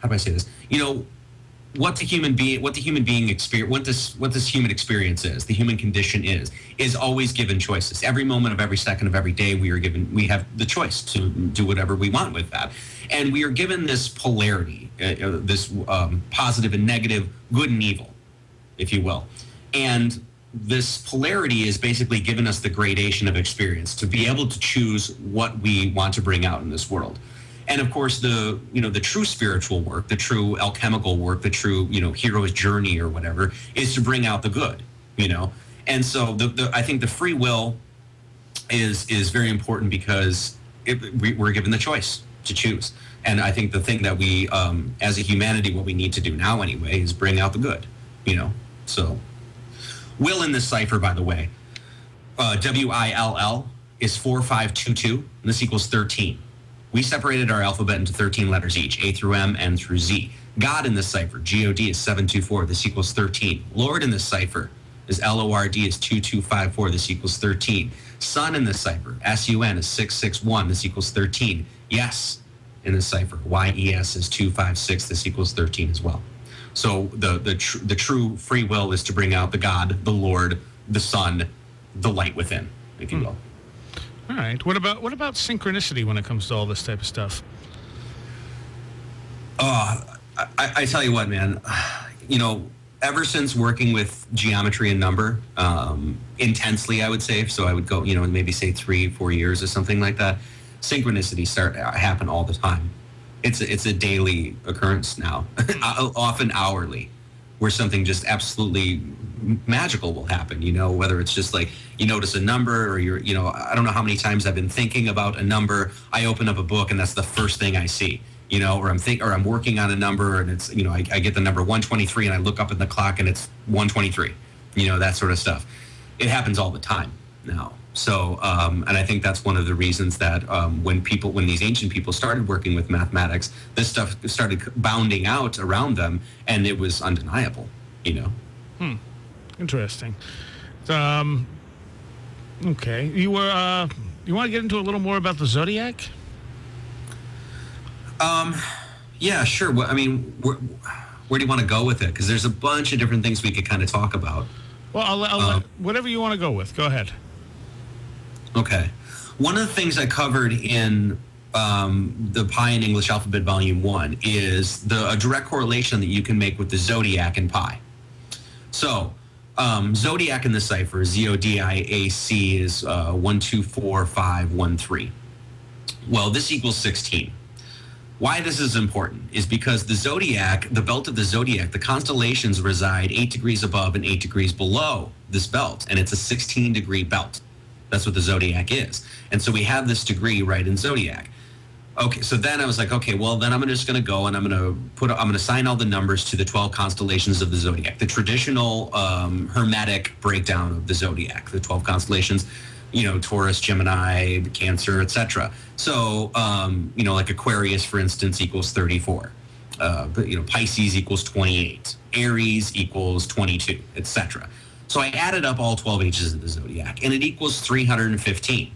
do I say this? What the human being experience, what this human experience is, the human condition is always given choices. Every moment of every second of every day, we have the choice to do whatever we want with that. And we are given this polarity, this positive and negative, good and evil, if you will. And this polarity is basically given us the gradation of experience to be able to choose what we want to bring out in this world. And of course, the true spiritual work, the true alchemical work, the true, hero's journey or whatever, is to bring out the good, And so I think the free will is very important because we're given the choice. to choose. And I think the thing that we, as a humanity, what we need to do now anyway, is bring out the good, So, will in this cipher, by the way, WILL is 4522, and this equals 13. We separated our alphabet into 13 letters each, A through M, N through Z. God in this cipher, GOD, is 724. This equals 13. Lord in this cipher is LORD, is 2254. This equals 13. Sun in this cipher, SUN, is 661. This equals 13. Yes in this cipher, YES, is 256. This equals 13 as well. So the true free will is to bring out the God, the Lord, the Sun, the light within, if you will. All right. What about synchronicity when it comes to all this type of stuff? I tell you what, man. Ever since working with geometry and number intensely, I would say. So I would go, maybe say 3-4 years or something like that. Synchronicity happen all the time. It's a daily occurrence now, often hourly, where something just absolutely magical will happen, whether it's just like you notice a number or I don't know how many times I've been thinking about a number. I open up a book and that's the first thing I see, or I'm working on a number and it's, I get the number 123 and I look up at the clock and it's 123, that sort of stuff. It happens all the time now. So, and I think that's one of the reasons that when these ancient people started working with mathematics, this stuff started bounding out around them and it was undeniable, Interesting. Okay. You want to get into a little more about the zodiac? Yeah, sure. Well, where do you want to go with it? Because there's a bunch of different things we could kind of talk about. Well, I'll whatever you want to go with. Go ahead. Okay. One of the things I covered in the Pi in English Alphabet Volume 1 is a direct correlation that you can make with the zodiac and pi. So, zodiac in the cipher, ZODIAC, is 124513. Well, this equals 16. Why this is important is because the zodiac, the belt of the zodiac, the constellations reside 8 degrees above and 8 degrees below this belt, and it's a 16-degree belt. That's what the zodiac is. And so we have this degree right in zodiac. Okay, so then I was like, okay, well, then I'm just going to go and I'm going to assign all the numbers to the 12 constellations of the zodiac, the traditional hermetic breakdown of the zodiac, the 12 constellations, Taurus, Gemini, Cancer, etc. So, like Aquarius, for instance, equals 34. Pisces equals 28. Aries equals 22, etc. So I added up all 12 ages of the zodiac, and it equals 315.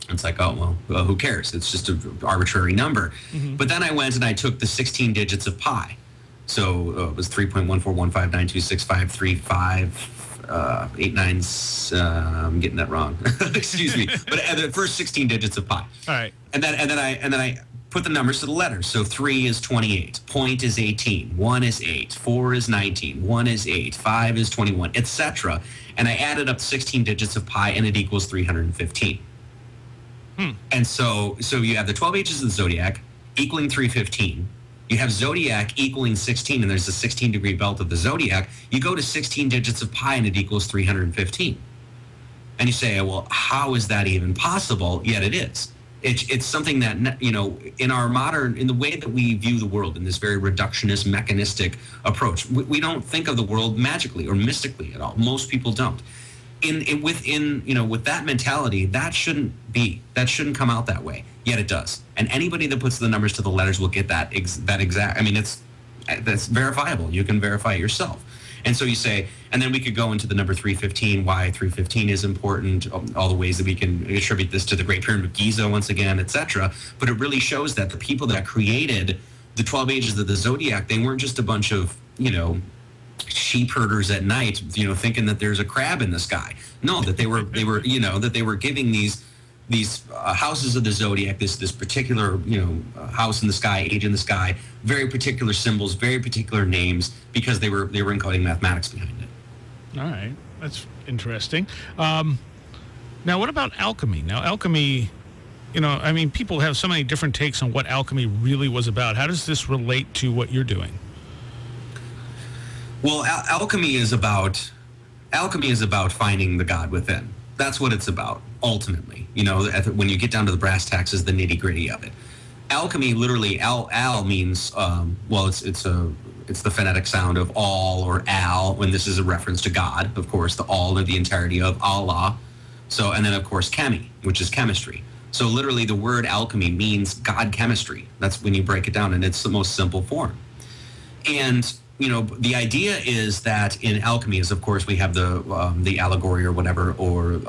It's like, oh, well, who cares? It's just an arbitrary number. Mm-hmm. But then I went and I took the 16 digits of pi. So it was 3.14159265358 I'm getting that wrong. Excuse me. But the first 16 digits of pi. All right. And then I put the numbers to the letters. So 3 is 28, point is 18, 1 is 8, 4 is 19, 1 is 8, 5 is 21, etc. And I added up 16 digits of pi and it equals 315. And so you have the 12 ages of the zodiac equaling 315. You have zodiac equaling 16, and there's a 16-degree belt of the zodiac. You go to 16 digits of pi, and it equals 315. And you say, well, how is that even possible? Yet it is. It's something that, in the way that we view the world, in this very reductionist, mechanistic approach, we don't think of the world magically or mystically at all. Most people don't. With that mentality, that shouldn't come out that way. Yet it does. And anybody that puts the numbers to the letters will get that exact. That's verifiable. You can verify it yourself. And so you say, and then we could go into the number 315, why 315 is important, all the ways that we can attribute this to the Great Pyramid of Giza once again, etc. But it really shows that the people that created the 12 ages of the zodiac, they weren't just a bunch of, sheep herders at night, thinking that there's a crab in the sky. No, that they were giving these houses of the zodiac, this particular, house in the sky, age in the sky, very particular symbols, very particular names, because they were encoding mathematics behind it. All right, that's interesting. Now, what about alchemy? Now, alchemy, people have so many different takes on what alchemy really was about. How does this relate to what you're doing? Well, alchemy is about finding the God within. That's what it's about, ultimately. When you get down to the brass tacks, is the nitty-gritty of it. Alchemy, literally, al means well, it's the phonetic sound of all or al, when this is a reference to God, of course, the all or the entirety of Allah. So, and then of course chemi, which is chemistry. So literally the word alchemy means God chemistry. That's when you break it down, and it's the most simple form. And the idea is that in alchemy is, of course, we have the allegory or whatever, or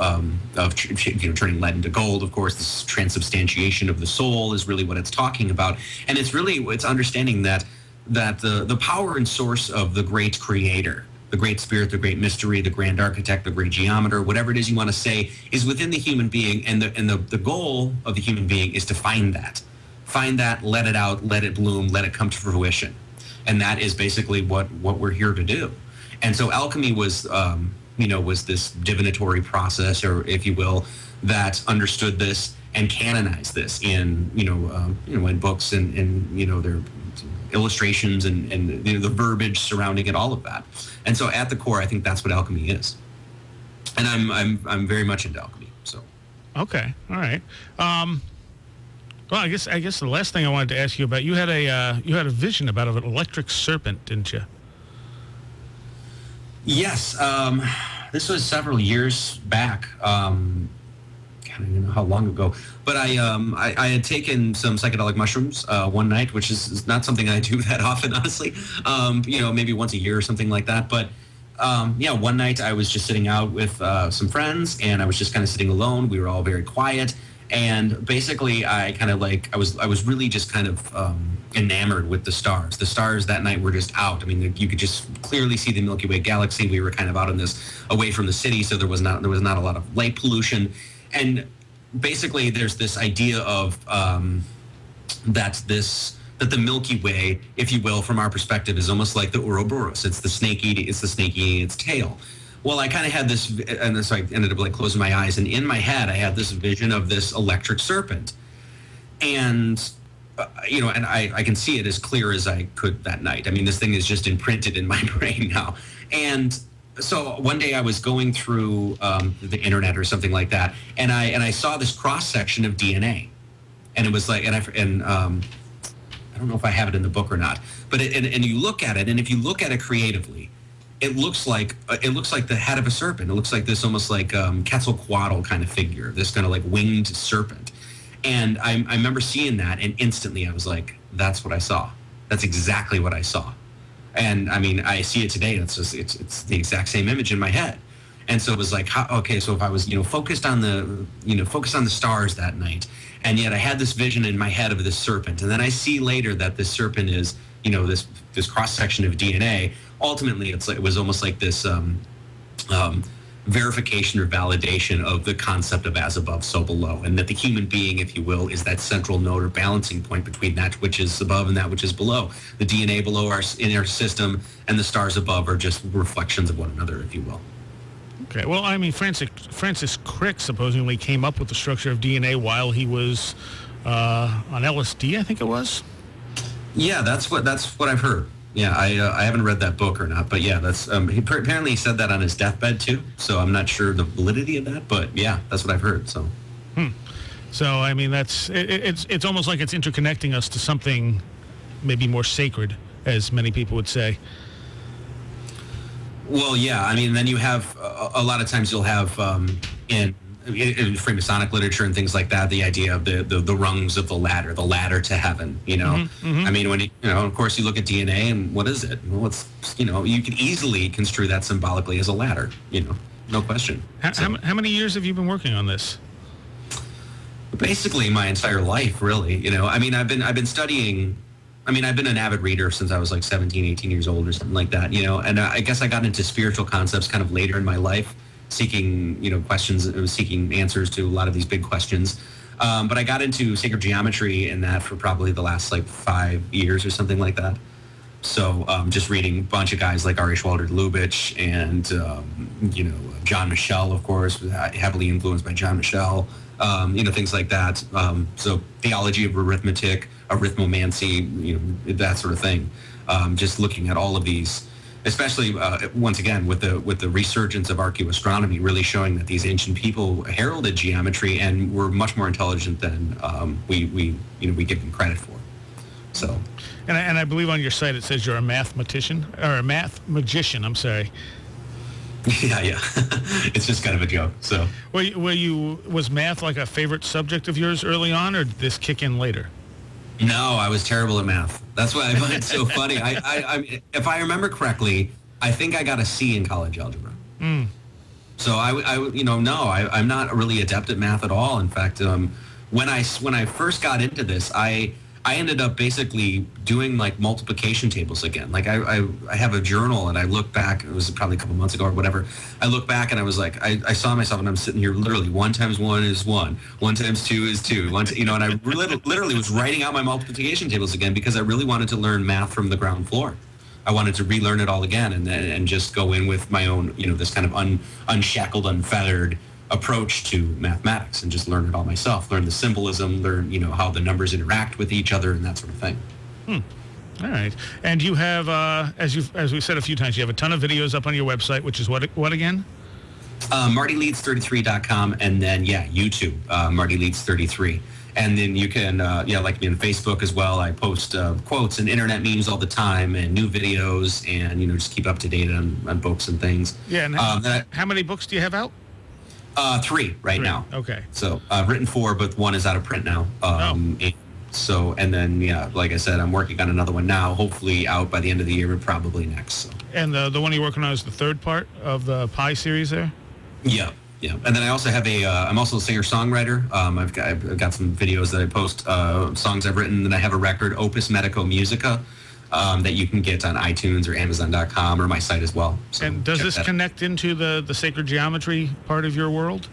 of turning lead into gold. Of course, this transubstantiation of the soul is really what it's talking about, and it's understanding that the power and source of the great creator, the great spirit, the great mystery, the grand architect, the great geometer, whatever it is you want to say, is within the human being, and the goal of the human being is to find that, let it out, let it bloom, let it come to fruition. And that is basically what we're here to do. And so alchemy was, was this divinatory process, or if you will, that understood this and canonized this in, in books and their illustrations and the verbiage surrounding it, all of that. And so at the core, I think that's what alchemy is. And I'm very much into alchemy. So. Okay. All right. Well, I guess the last thing I wanted to ask you about, you had a vision about an electric serpent, didn't you? Yes, this was several years back. I don't even know how long ago, but I had taken some psychedelic mushrooms one night, which is not something I do that often, honestly. Maybe once a year or something like that. But one night I was just sitting out with some friends, and I was just kind of sitting alone. We were all very quiet. And basically, I was really just kind of enamored with the stars. The stars that night were just out. I mean, you could just clearly see the Milky Way galaxy. We were kind of out in this, away from the city, so there was not a lot of light pollution. And basically, there's this idea of that the Milky Way, if you will, from our perspective, is almost like the Ouroboros. It's the snake eating its tail. Well, I kind of had this, and so I ended up closing my eyes, and in my head, I had this vision of this electric serpent, and and I can see it as clear as I could that night. I mean, this thing is just imprinted in my brain now. And so one day I was going through the internet or something like that, and I saw this cross section of DNA, and it was like, and I don't know if I have it in the book or not, but and you look at it, and if you look at it creatively, it looks like the head of a serpent. It looks like this, almost like Quetzalcoatl kind of figure, this kind of like winged serpent. And I remember seeing that, and instantly I was like, that's what I saw. That's exactly what I saw. And I mean, I see it today. It's the exact same image in my head. And so it was like, okay, so if I was focused on the stars that night, and yet I had this vision in my head of this serpent, and then I see later that this serpent is this cross section of DNA. Ultimately, it was almost like this verification or validation of the concept of as above, so below, and that the human being, if you will, is that central node or balancing point between that which is above and that which is below. The DNA below in our system and the stars above are just reflections of one another, if you will. Okay. Well, I mean, Francis Crick supposedly came up with the structure of DNA while he was on LSD, I think it was. Yeah, that's what I've heard. Yeah, I haven't read that book or not, but yeah, that's he apparently said that on his deathbed too. So I'm not sure the validity of that, but yeah, that's what I've heard. So, so I mean, it's almost like it's interconnecting us to something maybe more sacred, as many people would say. Well, yeah, I mean, then you have a lot of times you'll have in Freemasonic literature and things like that, the idea of the rungs of the ladder to heaven, I mean, when of course you look at DNA, and what is it? Well, it's, you can easily construe that symbolically as a ladder, no question. How many years have you been working on this? Basically my entire life, really. I mean, I've been studying. I mean, I've been an avid reader since I was like 17, 18 years old or something like that, and I guess I got into spiritual concepts kind of later in my life, seeking, questions, seeking answers to a lot of these big questions. But I got into sacred geometry and that for probably the last 5 years or something like that. So just reading a bunch of guys like R.H. Walter Lubitsch and, John Michel, of course, heavily influenced by John Michel, things like that. So theology of arithmetic, arithmomancy, that sort of thing. Just looking at all of these especially once again with the resurgence of archaeoastronomy, really showing that these ancient people heralded geometry and were much more intelligent than we give them credit for. So, and I believe on your site it says you're a mathematician or a math magician. I'm sorry. Yeah. It's just kind of a joke. So, was math like a favorite subject of yours early on, or did this kick in later? No, I was terrible at math. That's why I find it so funny. I if I remember correctly, I think I got a C in college algebra. So I'm not really adept at math at all. In fact, when I first got into this, I ended up basically doing like multiplication tables again. Like I have a journal and I look back, it was probably a couple months ago or whatever. I look back and I was like, I saw myself and I'm sitting here literally 1 times 1 is 1, 1 times 2 is 2, and I literally was writing out my multiplication tables again because I really wanted to learn math from the ground floor. I wanted to relearn it all again and just go in with my own, this kind of unshackled, unfettered approach to mathematics and just learn it all myself, learn the symbolism, learn, how the numbers interact with each other and that sort of thing. All right. And you have, as we said a few times, you have a ton of videos up on your website, which is what again? MartyLeeds33.com, and then, YouTube, Marty Leeds 33. And then you can, like me on Facebook as well. I post quotes and internet memes all the time and new videos and, just keep up to date on books and things. Yeah. And how many books do you have out? 3 right now. Okay. So written 4, but 1 is out of print now. And then, like I said, I'm working on another one now, hopefully out by the end of the year, but probably next. So. And the one you're working on is the 3rd part of the Pi series there? Yeah. And then I also have I'm also a singer-songwriter. I've got some videos that I post, songs I've written. Then I have a record, Opus Medico Musica, that you can get on iTunes or Amazon.com or my site as well. So and does this connect into the sacred geometry part of your world?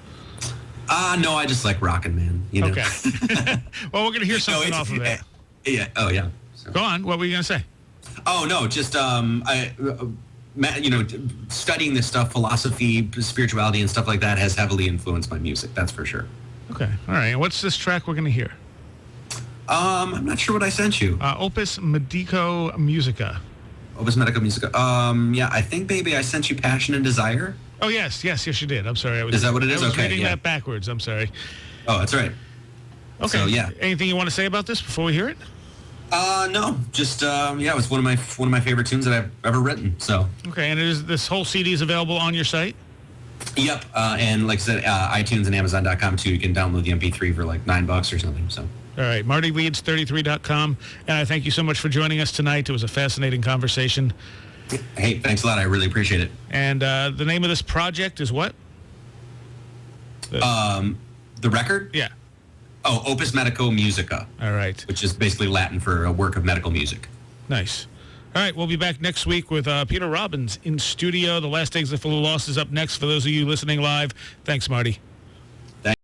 No, I just like rocking, man. Okay. Well, we're going to hear something off of it. Yeah. Oh, yeah. So. Go on. What were you going to say? Oh, no, just, studying this stuff, philosophy, spirituality, and stuff like that has heavily influenced my music. That's for sure. Okay. All right. And what's this track we're going to hear? I'm not sure what I sent you. Opus Medico Musica. Opus Medico Musica. I think, baby, I sent you Passion and Desire. Oh, yes, you did. I'm sorry. Is that what it is? I was okay, reading that backwards. I'm sorry. Oh, that's right. Okay. So, yeah. Anything you want to say about this before we hear it? No. Just, it was one of my favorite tunes that I've ever written. So. Okay, and this whole CD is available on your site? Yep. And like I said, iTunes and Amazon.com too. You can download the MP3 for like $9 or something. So. All right, MartyLeeds33.com, and I thank you so much for joining us tonight. It was a fascinating conversation. Hey, thanks a lot. I really appreciate it. And the name of this project is what? The record? Yeah. Oh, Opus Medico Musica. All right. Which is basically Latin for a work of medical music. Nice. All right, we'll be back next week with Peter Robbins in studio. The Last Exit for the Lost is up next for those of you listening live. Thanks, Marty.